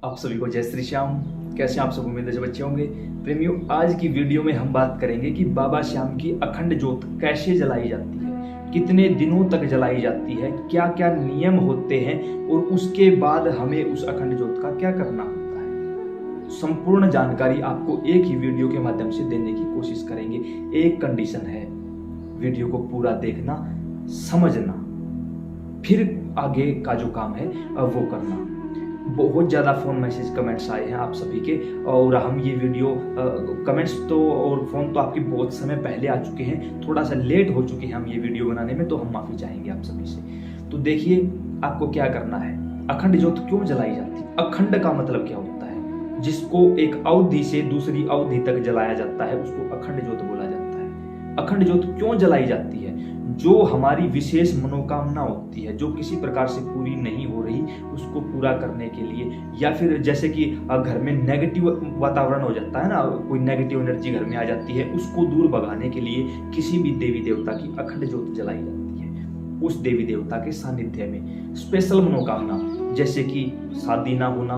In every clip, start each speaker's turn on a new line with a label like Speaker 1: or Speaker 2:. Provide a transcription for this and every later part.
Speaker 1: आप सभी को जय श्री श्याम। कैसे आप सब, उम्मीद है बच्चे होंगे। प्रेमियों, आज की वीडियो में हम बात करेंगे कि बाबा श्याम की अखंड ज्योत कैसे जलाई जाती है, कितने दिनों तक जलाई जाती है, क्या क्या नियम होते हैं और उसके बाद हमें उस अखंड ज्योत का क्या करना होता है। संपूर्ण जानकारी आपको एक ही वीडियो के माध्यम से देने की कोशिश करेंगे। एक कंडीशन है, वीडियो को पूरा देखना, समझना, फिर आगे का जो काम है वो करना। बहुत ज़्यादा फ़ोन मैसेज कमेंट्स आए हैं आप सभी के, और हम ये वीडियो कमेंट्स तो और फ़ोन तो आपके बहुत समय पहले आ चुके हैं, थोड़ा सा लेट हो चुके हैं हम ये वीडियो बनाने में, तो हम माफ़ी चाहेंगे आप सभी से। तो देखिए, आपको क्या करना है। अखंड ज्योत क्यों जलाई जाती है? अखंड का मतलब क्या होता है? जिसको एक अवधि से दूसरी अवधि तक जलाया जाता है उसको अखंड ज्योत बोला जाता है। अखंड ज्योत क्यों जलाई जाती है? जो हमारी विशेष मनोकामना होती है, जो किसी प्रकार से पूरी नहीं हो रही, उसको पूरा करने के लिए, या फिर जैसे कि घर में नेगेटिव वातावरण हो जाता है ना, कोई नेगेटिव एनर्जी घर में आ जाती है, उसको दूर भगाने के लिए किसी भी देवी देवता की अखंड ज्योत जलाई जाती है। उस देवी देवता के सानिध्य में स्पेशल मनोकामना, जैसे कि शादी ना होना,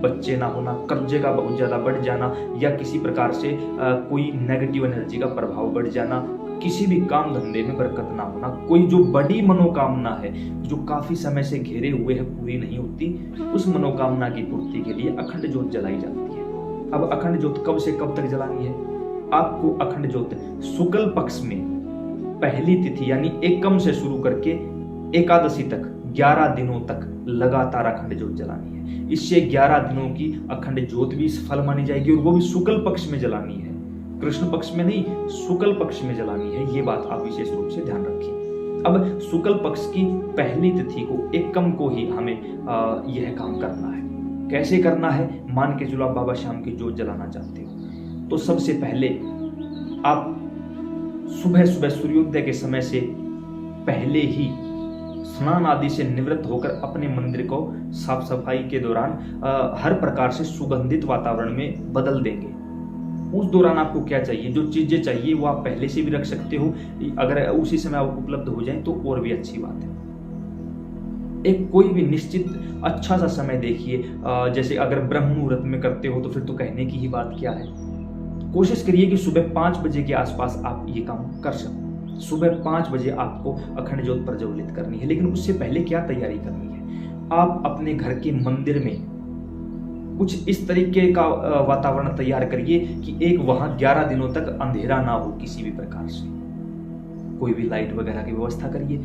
Speaker 1: बच्चे ना होना, कर्जे का बहुत ज्यादा बढ़ जाना, या किसी प्रकार से कोई नेगेटिव एनर्जी का प्रभाव बढ़ जाना, किसी भी काम धंधे में बरकत ना होना, कोई जो बड़ी मनोकामना है जो काफी समय से घेरे हुए है, पूरी नहीं होती, उस मनोकामना की पूर्ति के लिए अखंड ज्योत जलाई जाती है। अब अखंड ज्योत कब से कब तक जलानी है? आपको अखंड ज्योत शुक्ल पक्ष में पहली तिथि यानी एकम से शुरू करके एकादशी तक 11 दिनों तक लगातार अखंड ज्योत जलानी है। इससे 11 दिनों की अखंड ज्योत भी सफल मानी जाएगी, और वो भी शुक्ल पक्ष में जलानी है, कृष्ण पक्ष में नहीं, शुक्ल पक्ष में जलानी है। ये बात आप विशेष रूप से ध्यान रखिए। अब शुक्ल पक्ष की पहली तिथि को, एकम को ही हमें यह काम करना है। कैसे करना है? मान के चलो आप बाबा श्याम की ज्योत जलाना चाहते हो, तो सबसे पहले आप सुबह सुबह सूर्योदय के समय से पहले ही स्नान आदि से निवृत्त होकर अपने मंदिर को साफ सफाई के दौरान हर प्रकार से सुगंधित वातावरण में बदल देंगे। उस दौरान आपको क्या चाहिए, जो चीजें चाहिए वो आप पहले से भी रख सकते हो, अगर उसी समय आप उपलब्ध हो जाए तो और भी अच्छी बात है। एक कोई भी निश्चित अच्छा सा समय देखिए, जैसे अगर ब्रह्म मुहूर्त में करते हो तो फिर तो कहने की ही बात क्या है। कोशिश करिए कि सुबह 5 बजे के आसपास आप ये काम कर सको। सुबह 5 बजे आपको अखंड ज्योत प्रज्वलित करनी है, लेकिन उससे पहले क्या तैयारी करनी है? आप अपने घर के मंदिर में कुछ इस तरीके का वातावरण तैयार करिए कि एक वहां 11 दिनों तक अंधेरा ना हो किसी भी प्रकार से। कोई भी लाइट वगैरह की व्यवस्था करिए।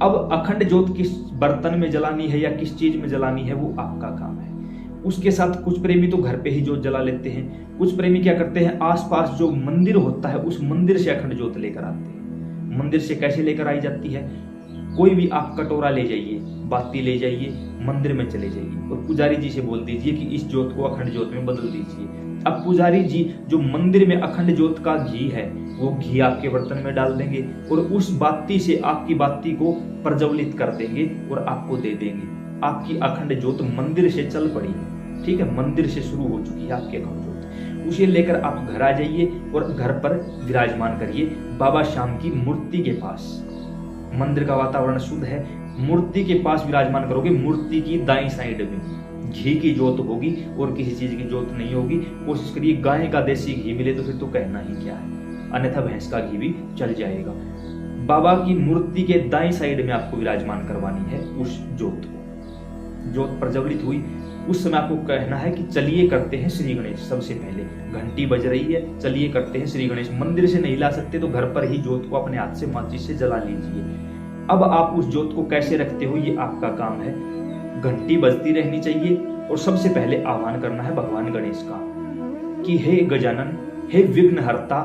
Speaker 1: अब अखंड ज्योत किस बर्तन में जलानी है या किस चीज में जलानी है, वो आपका काम है। उसके साथ कुछ प्रेमी तो घर पे ही ज्योत जला लेते हैं, कुछ प्रेमी क्या करते हैं, आसपास जो मंदिर होता है उस मंदिर से अखंड ज्योत लेकर आते हैं। मंदिर से कैसे लेकर आई जाती है? कोई भी आप कटोरा ले जाइए, बाती ले जाइए, मंदिर में चले जाइए और पुजारी जी से बोल दीजिए कि इस ज्योत को अखंड ज्योत में बदल दीजिए। अब पुजारी जी जो मंदिर में अखंड ज्योत का घी है वो घी आपके बर्तन में डाल देंगे और उस बाती से आपकी बाती को प्रज्वलित कर देंगे और आपको दे देंगे। आपकी अखंड ज्योत मंदिर से चल पड़ी, ठीक है, मंदिर से शुरू हो चुकी है आपकी अखंड ज्योत। उसे लेकर आप घर आ जाइए और घर पर विराजमान करिए बाबा श्याम की मूर्ति के पास। मंदिर का वातावरण शुद्ध है, मूर्ति के पास विराजमान करोगे। मूर्ति की दाईं साइड में घी की ज्योत होगी और किसी चीज की ज्योत नहीं होगी। कोशिश करिए गाय का देसी घी मिले तो फिर तो कहना ही क्या है, अन्यथा भैंस का घी भी चल जाएगा। बाबा की मूर्ति के दाईं साइड में आपको विराजमान करवानी है उस ज्योत को। ज्योत प्रज्वलित हुई उस समय आपको कहना है कि चलिए करते हैं श्री गणेश। सबसे पहले घंटी बज रही है, चलिए करते हैं श्री गणेश। मंदिर से नहीं ला सकते तो घर पर ही ज्योत को अपने हाथ से माचिस से जला लीजिए। अब आप उस ज्योत को कैसे रखते हो ये आपका काम है। घंटी बजती रहनी चाहिए और सबसे पहले आह्वान करना है भगवान गणेश का कि हे गजानन, हे विघ्नहर्ता,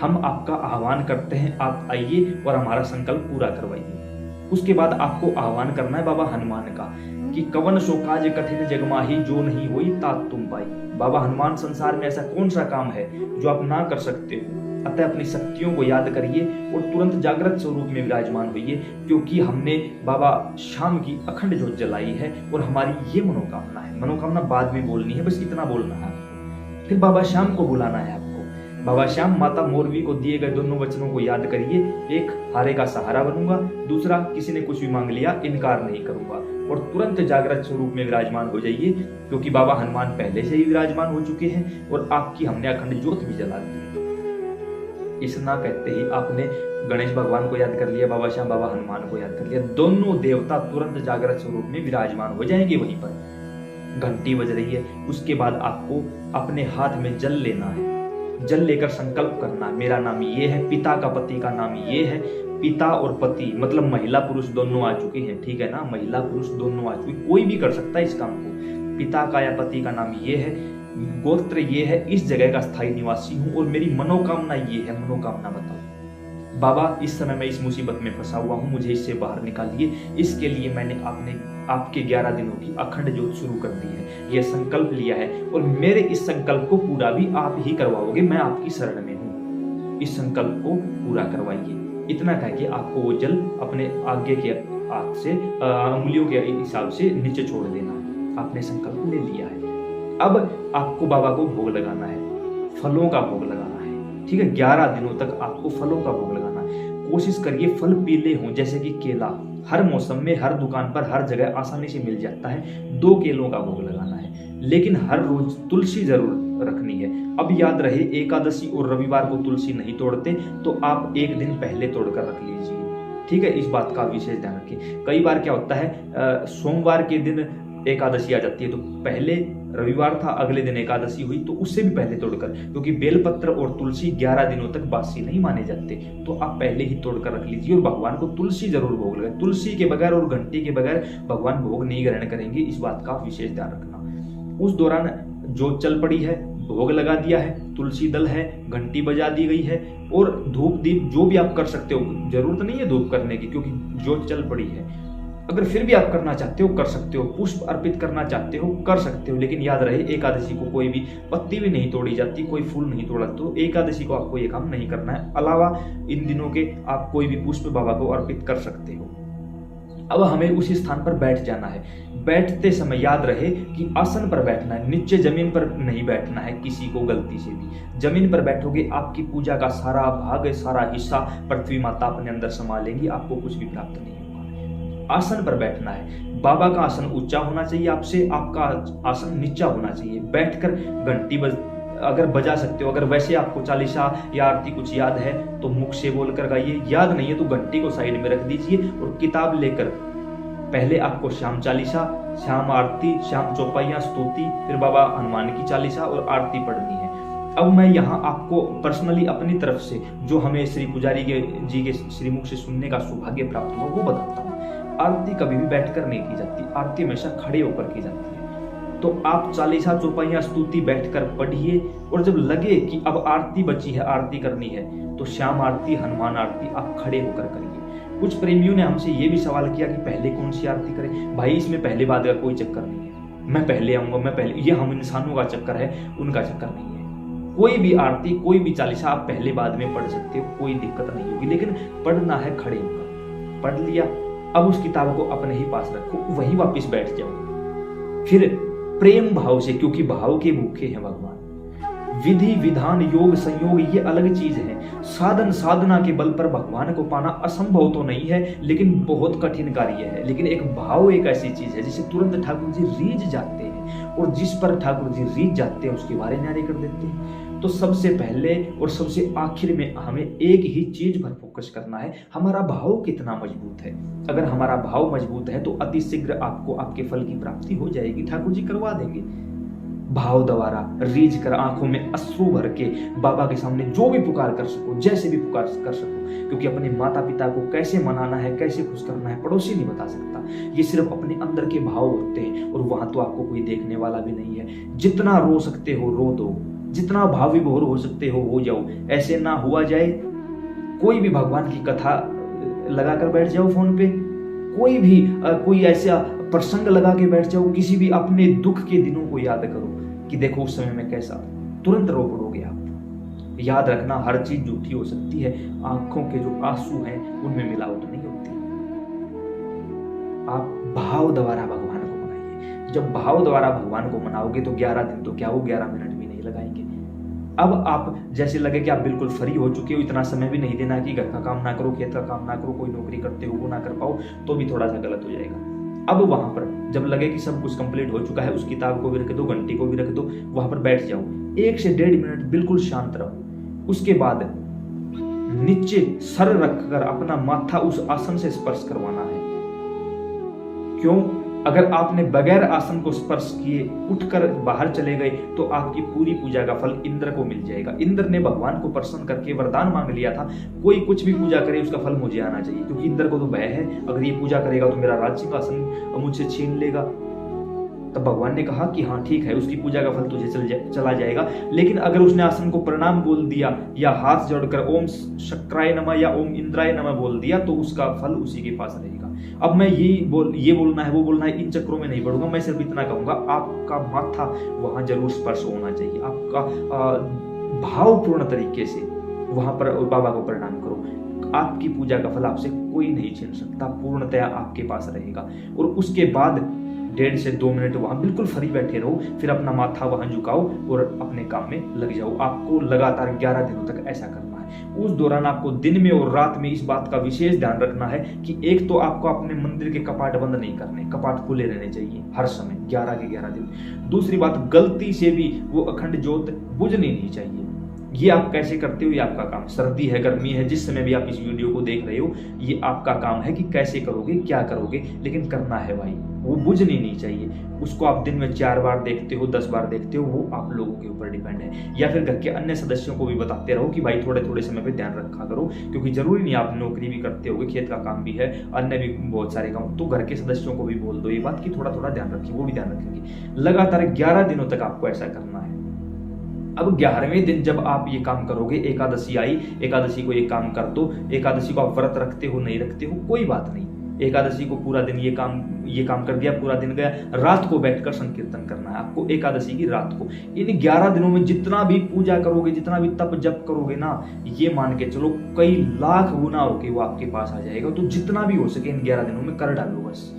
Speaker 1: हम आपका आह्वान करते हैं, आप आइए और हमारा संकल्प पूरा करवाइए। उसके बाद आपको आह्वान करना है बाबा हनुमान का कि कवन सो काज कठिन जगमाही, जो नहीं होई तात तुम पाई। बाबा हनुमान, संसार में ऐसा कौन सा काम है जो आप ना कर सकते हो? अतः अपनी शक्तियों को याद करिए और तुरंत जागृत स्वरूप में विराजमान होइए, क्योंकि हमने बाबा श्याम की अखंड ज्योत जलाई है और हमारी ये मनोकामना है। मनोकामना बाद में बोलनी है, बस इतना बोलना है आपको। फिर बाबा श्याम को बुलाना है आपको बाबा श्याम माता मोरवी को दिए गए दोनों वचनों को याद करिए। एक, हारे का सहारा बनूंगा। दूसरा, किसी ने कुछ भी मांग लिया इनकार नहीं करूंगा। और तुरंत जागृत स्वरूप में विराजमान हो जाइए, क्योंकि बाबा हनुमान पहले से ही विराजमान हो चुके हैं और आपकी हमने अखंड ज्योत भी जला दी है। इतना कहते ही आपने गणेश भगवान को याद कर लिया, बाबा श्याम बाबा हनुमान को याद कर लिया। दोनों देवता तुरंत जागृत स्वरूप में विराजमान हो जाएंगे। वहीं पर घंटी बज रही है। उसके बाद आपको अपने हाथ में जल लेना है। जल लेकर संकल्प करना, मेरा नाम ये है, पिता का पति का नाम ये है। पिता और पति मतलब महिला पुरुष दोनों आ चुके हैं, ठीक है ना, महिला पुरुष दोनों आ चुके, कोई भी कर सकता है इस काम को। पिता का या पति का नाम ये है, गोत्र ये है, इस जगह का स्थायी निवासी हूं और मेरी मनोकामना ये है, मनोकामना बताओ। बाबा इस समय मैं इस मुसीबत में फंसा हुआ हूं, मुझे इससे बाहर निकालिए। इसके लिए मैंने आपके 11 दिनों की अखंड ज्योत शुरू कर दी है, यह संकल्प लिया है और मेरे इस संकल्प को पूरा भी आप ही करवाओगे। मैं आपकी शरण में हूं, इस संकल्प को पूरा करवाइए। इतना कह के आपको वो जल अपने आगे के हाथ से उंगलियों के हिसाब से नीचे छोड़ देना है। आपने संकल्प ले लिया है। अब आपको बाबा को भोग लगाना है, फलों का भोग लगाना है, ठीक है। 11 दिनों तक आपको फलों का भोग लगाना है। कोशिश करिए फल पीले हों, जैसे कि केला हर मौसम में हर दुकान पर हर जगह आसानी से मिल जाता है। 2 केलों का भोग लगाना है, लेकिन हर रोज तुलसी जरूर रखनी है। अब याद रहे, एकादशी और रविवार को तुलसी नहीं तोड़ते, तो आप एक दिन पहले तोड़कर रख लीजिए, ठीक है। इस बात का विशेष ध्यान रखें। कई बार क्या होता है, सोमवार के दिन एकादशी आ जाती है, तो पहले रविवार था, अगले दिन एकादशी हुई, तो उससे भी पहले तोड़कर, क्योंकि बेलपत्र और तुलसी 11 दिनों तक बासी नहीं माने जाते, तो आप पहले ही तोड़कर रख लीजिए। और भगवान को तुलसी जरूर भोग लगाए। तुलसी के बगैर और घंटी के बगैर भगवान भोग नहीं ग्रहण करेंगे, इस बात का विशेष ध्यान रखना। उस दौरान जो चल पड़ी है, भोग लगा दिया है, तुलसी दल है, घंटी बजा दी गई है, और धूप दीप जो भी आप कर सकते हो, जरूरत नहीं है धूप करने की, क्योंकि जो चल पड़ी है। अगर फिर भी आप करना चाहते हो कर सकते हो, पुष्प अर्पित करना चाहते हो कर सकते हो, लेकिन याद रहे एकादशी को कोई भी पत्ती भी नहीं तोड़ी जाती, कोई फूल नहीं तोड़ा, तो एकादशी को आपको ये काम नहीं करना है। अलावा इन दिनों के आप कोई भी पुष्प बाबा को अर्पित कर सकते हो। अब हमें उसी स्थान पर बैठ जाना है। बैठते समय याद रहे कि आसन पर बैठना है, नीचे जमीन पर नहीं बैठना है किसी को गलती से भी। जमीन पर बैठोगे आपकी पूजा का सारा भाग, सारा हिस्सा पृथ्वी माता अपने अंदर समा लेंगी, आपको कुछ भी प्राप्त नहीं होगा। आसन पर बैठना है। बाबा का आसन ऊंचा होना चाहिए आपसे, आपका आसन नीचा होना चाहिए। बैठकर घंटी अगर बजा सकते हो, अगर वैसे आपको चालीसा या आरती कुछ याद है तो मुख से बोलकर गाइए, याद नहीं है तो घंटी को साइड में रख दीजिए और किताब लेकर पहले आपको श्याम चालीसा, श्याम आरती, श्याम चौपाइयां, स्तुति, फिर बाबा हनुमान की चालीसा और आरती पढ़नी है। अब मैं यहाँ आपको पर्सनली अपनी तरफ से जो हमें श्री पुजारी जी के श्रीमुख से सुनने का सौभाग्य प्राप्त हुआ वो बताता हूँ। आरती कभी भी बैठकर नहीं की जाती, आरती हमेशा खड़े होकर की जाती है। तो आप चालीसा, चौपाइयां, स्तुति बैठकर पढ़िए, और जब लगे कि अब आरती बची है, आरती करनी है, तो श्याम आरती, हनुमान आरती आप खड़े होकर करिए। कुछ प्रेमियों ने हमसे ये भी सवाल किया कि पहले कौन सी आरती करें। भाई इसमें पहले बाद का कोई चक्कर नहीं है, मैं पहले आऊंगा, मैं पहले, ये हम इंसानों का चक्कर है, उनका चक्कर नहीं है। कोई भी आरती, कोई भी चालीसा आप पहले बाद में पढ़ सकते हो, कोई दिक्कत नहीं होगी, लेकिन पढ़ना है खड़े होकर। पढ़ लिया, अब उस किताब को अपने ही पास रखो, वहीं वापस बैठ जाओ। फिर प्रेम भाव से, क्योंकि भाव के भूखे हैं भगवान। विधि विधान योग संयोग ये अलग चीज है। साधन साधना के बल पर भगवान को पाना असंभव तो नहीं है, लेकिन बहुत कठिन कार्य है। लेकिन एक भाव एक ऐसी चीज है जिसे तुरंत ठाकुर जी रीझ जाते हैं, और जिस पर ठाकुर जी रीझ जाते हैं उसके बारे न्यारे कर देते हैं। तो सबसे पहले और सबसे आखिर में हमें एक ही चीज पर फोकस करना है, हमारा भाव कितना मजबूत है। अगर हमारा भाव मजबूत है तो अति शीघ्र आपको आपके फल की प्राप्ति हो जाएगी, ठाकुर जी करवा देंगे। भाव द्वारा रीझ कर, आंखों में अश्रु भर के बाबा के सामने जो भी पुकार कर सको, जैसे भी पुकार कर सको, क्योंकि अपने माता पिता को कैसे मनाना है, कैसे खुश करना है, पड़ोसी नहीं बता सकता। ये सिर्फ अपने अंदर के भाव होते हैं, और वहां तो आपको कोई देखने वाला भी नहीं है। जितना रो सकते हो रो दो, जितना भाव विभोर हो सकते हो जाओ। ऐसे ना हुआ जाए, कोई भी भगवान की कथा लगाकर बैठ जाओ फोन पे, कोई ऐसा प्रसंग लगा के बैठ जाओ, किसी भी अपने दुख के दिनों को याद करो कि देखो उस समय में कैसा, तुरंत रो पड़ोगे आप। याद रखना, हर चीज झूठी हो सकती है, आंखों के जो आंसू हैं उनमें मिलावट नहीं होती। आप भाव द्वारा भगवान को मनाइए। जब भाव द्वारा भगवान को मनाओगे तो 11 दिन तो क्या, वो 11 मिनट भी नहीं लगाएंगे। अब आप जैसे लगे कि आप बिल्कुल फ्री हो चुके हो, इतना समय भी नहीं देना कि घर का काम ना करो, खेत का काम ना करो, कोई नौकरी करते हो वो ना कर पाओ, तो भी थोड़ा सा गलत हो जाएगा। अब वहां पर जब लगे कि सब कुछ कंप्लीट हो चुका है, उस किताब को भी रख दो, घंटी को भी रख दो, वहां पर बैठ जाओ, 1 से 1.5 मिनट बिल्कुल शांत रहो। उसके बाद नीचे सर रखकर अपना माथा उस आसन से स्पर्श करवाना है। क्यों? अगर आपने बगैर आसन को स्पर्श किए उठकर बाहर चले गए तो आपकी पूरी पूजा का फल इंद्र को मिल जाएगा। इंद्र ने भगवान को प्रसन्न करके वरदान मांग लिया था, कोई कुछ भी पूजा करे उसका फल मुझे आना चाहिए, क्योंकि इंद्र को तो भय है, अगर ये पूजा करेगा तो मेरा राज सिंहासन मुझसे छीन लेगा। तब भगवान ने कहा कि हाँ ठीक है, उसकी पूजा का फल तुझे चला जाएगा। लेकिन अगर उसने आसन को प्रणाम बोल दिया या हाथ जोड़कर ओम शक्राय नमः या ओम इंद्राय नमः बोल दिया तो उसका फल उसी के पास रहेगा। अब मैं ये बोलना है वो बोलना है, इन चक्रों में नहीं बढ़ूंगा। मैं सिर्फ इतना कहूंगा, आपका माथा वहां जरूर स्पर्श होना चाहिए, आपका भावपूर्ण तरीके से वहां पर बाबा को प्रणाम करो। आपकी पूजा का फल आपसे कोई नहीं छीन सकता, पूर्णतया आपके पास रहेगा। और उसके बाद 1.5 से 2 मिनट वहां बिल्कुल फ्री बैठे रहो, फिर अपना माथा वहां झुकाओ और अपने काम में लग जाओ। आपको लगातार 11 दिनों तक ऐसा करना है। उस दौरान आपको दिन में और रात में इस बात का विशेष ध्यान रखना है कि एक तो आपको अपने मंदिर के कपाट बंद नहीं करने, कपाट खुले रहने चाहिए हर समय 11 के 11 दिन। दूसरी बात, गलती से भी वो अखंड ज्योत बुझनी नहीं चाहिए। ये आप कैसे करते हो, ये आपका काम। सर्दी है, गर्मी है, जिस समय भी आप इस वीडियो को देख रहे हो, ये आपका काम है कि कैसे करोगे, क्या करोगे, लेकिन करना है भाई। वो बुझनी नहीं चाहिए। उसको आप दिन में 4 बार देखते हो, 10 बार देखते हो, वो आप लोगों के ऊपर डिपेंड है। या फिर घर के अन्य सदस्यों को भी बताते रहो कि भाई थोड़े थोड़े समय पे ध्यान रखा करो, क्योंकि जरूरी नहीं आप नौकरी भी करते होगे, खेत का काम भी है, अन्य भी बहुत सारे काम, तो घर के सदस्यों को भी बोल दो ये बात कि थोड़ा थोड़ा ध्यान रखिए, वो भी ध्यान रखेंगे। लगातार 11 दिनों तक आपको ऐसा करना है। अब 11वें दिन जब आप ये काम करोगे, एकादशी आई, एकादशी को ये काम कर दो। एकादशी को आप व्रत रखते हो नहीं रखते हो कोई बात नहीं, एकादशी को पूरा दिन ये काम कर दिया, पूरा दिन गया। रात को बैठकर संकीर्तन करना है आपको, एकादशी की रात को। इन 11 दिनों में जितना भी पूजा करोगे, जितना भी तप जप करोगे ना, ये मान के चलो कई लाख गुना होके वो आपके पास आ जाएगा। तो जितना भी हो सके इन 11 दिनों में कर डालो बस।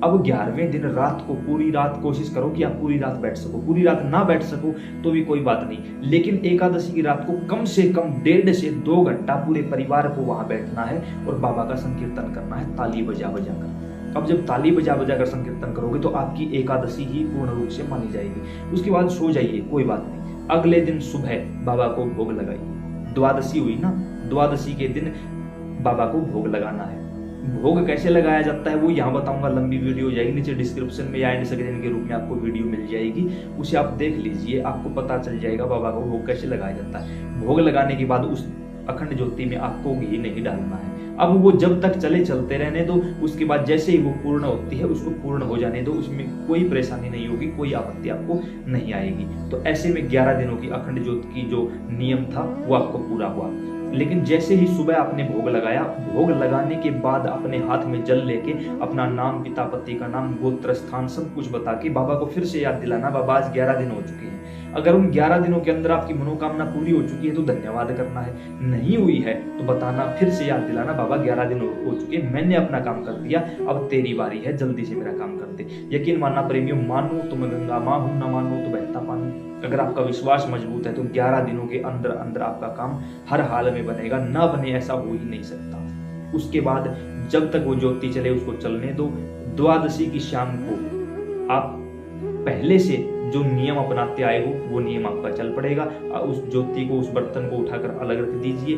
Speaker 1: अब 11वें दिन रात को पूरी रात कोशिश करो कि आप पूरी रात बैठ सको। पूरी रात ना बैठ सको तो भी कोई बात नहीं, लेकिन एकादशी की रात को कम से कम 1.5 से 2 घंटा पूरे परिवार को वहां बैठना है और बाबा का संकीर्तन करना है, ताली बजा बजा कर। अब जब ताली बजा बजा कर संकीर्तन करोगे तो आपकी एकादशी ही पूर्ण रूप से मानी जाएगी। उसके बाद सो जाइए, कोई बात नहीं। अगले दिन सुबह बाबा को भोग लगाइए। द्वादशी हुई ना, द्वादशी के दिन बाबा को भोग लगाना है। भोग कैसे लगाया जाता है वो यहाँ बताऊंगा, लंबी वीडियो हो जाएगी, नीचे डिस्क्रिप्शन में या एंड स्क्रीन के रूप में आपको वीडियो मिल जाएगी, उसे आप देख लीजिए, आपको पता चल जाएगा बाबा को भोग कैसे लगाया जाता है। भोग लगाने के बाद उस अखंड ज्योति में आपको घी नहीं डालना है। अब वो जब तक चलते रहने दो, उसके बाद जैसे ही वो पूर्ण होती है उसको पूर्ण हो जाने दो, उसमें कोई परेशानी नहीं होगी, कोई आपत्ति आपको नहीं आएगी। तो ऐसे में 11 दिनों की अखंड ज्योत की जो नियम था वो आपको पूरा हुआ। लेकिन जैसे ही सुबह आपने भोग लगाया, भोग लगाने के बाद अपने हाथ में जल लेके अपना नाम, पिता पति का नाम, गोत्र, स्थान सब कुछ बता के बाबा को फिर से याद दिलाना, बाबा आज 11 दिन हो चुके हैं। अगर उन 11 दिनों के अंदर आपकी मनोकामना पूरी हो चुकी है तो धन्यवाद करना है, नहीं हुई है तो बताना, फिर से याद दिलाना, बाबा 11 दिन हो चुके हैं, मैंने अपना काम कर दिया, अब तेरी बारी है, जल्दी से मेरा काम कर दे। यकीन मानना प्रेमियों, मानो तो मैं गंगा माँ हूं, न मानो तो बहता पानी। अगर आपका विश्वास मजबूत है तो 11 दिनों के अंदर अंदर आपका काम हर हाल में बनेगा, ना बने ऐसा हो ही नहीं सकता। उसके बाद जब तक वो ज्योति चले उसको चलने दो। द्वादशी की शाम को आप पहले से जो नियम अपनाते आए हो वो नियम आपका चल पड़ेगा। उस ज्योति को, उस बर्तन को उठाकर अलग रख दीजिए,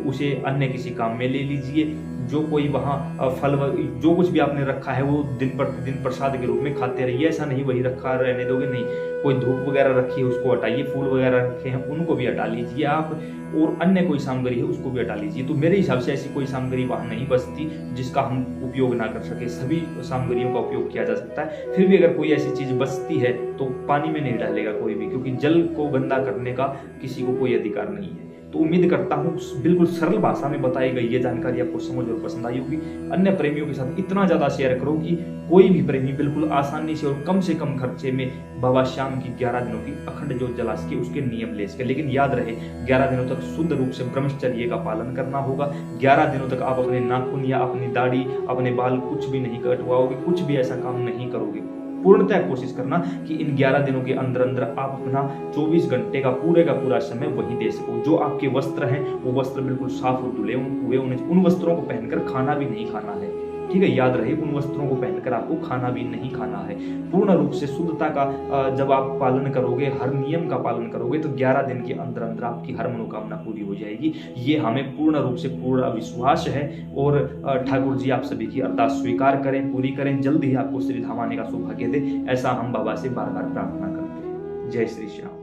Speaker 1: उसे अन्य किसी काम में ले लीजिए। जो कोई वहाँ फल जो कुछ भी आपने रखा है वो दिन प्रतिदिन प्रसाद के रूप में खाते रहिए, ऐसा नहीं वही रखा रहने दोगे, नहीं। कोई धूप वगैरह रखी है उसको हटाइए, फूल वगैरह रखे हैं उनको भी हटा लीजिए आप, और अन्य कोई सामग्री है उसको भी हटा लीजिए। तो मेरे हिसाब से ऐसी कोई सामग्री वहाँ नहीं बचती जिसका हम उपयोग ना कर सके, सभी सामग्रियों का उपयोग किया जा सकता है। फिर भी अगर कोई ऐसी चीज बचती है तो पानी में नहीं डालेगा कोई भी, क्योंकि जल को गंदा करने का किसी को कोई अधिकार नहीं है। तो उम्मीद करता हूँ बिल्कुल सरल भाषा में बताई गई ये जानकारी आपको समझ और पसंद आई होगी। अन्य प्रेमियों के साथ इतना ज्यादा शेयर करो कि कोई भी प्रेमी बिल्कुल आसानी से और कम से कम खर्चे में बाबा श्याम की 11 दिनों की अखंड ज्योत जला सके, उसके नियम ले सके। लेकिन याद रहे 11 दिनों तक शुद्ध रूप से ब्रह्मचर्य का पालन करना होगा। 11 दिनों तक आप अपने नाखून या अपनी दाढ़ी, अपने बाल कुछ भी नहीं कटवाओगे, कुछ भी ऐसा काम नहीं करोगे। पूर्णतः कोशिश करना कि इन 11 दिनों के अंदर अंदर आप अपना 24 घंटे का पूरा समय वहीं दे सको। जो आपके वस्त्र हैं वो वस्त्र बिल्कुल साफ और धुले हुए उन वस्त्रों को पहनकर खाना भी नहीं खाना है, ठीक है, याद रहे, उन वस्त्रों को पहनकर आपको खाना भी नहीं खाना है। पूर्ण रूप से शुद्धता का जब आप पालन करोगे, हर नियम का पालन करोगे, तो 11 दिन के अंदर अंदर आपकी हर मनोकामना पूरी हो जाएगी। ये हमें पूर्ण रूप से पूरा विश्वास है और ठाकुर जी आप सभी की अरदास स्वीकार करें, पूरी करें, जल्द ही आपको श्री धाम आने का सौभाग्य दे, ऐसा हम बाबा से बार बार प्रार्थना करते हैं। जय श्री श्याम।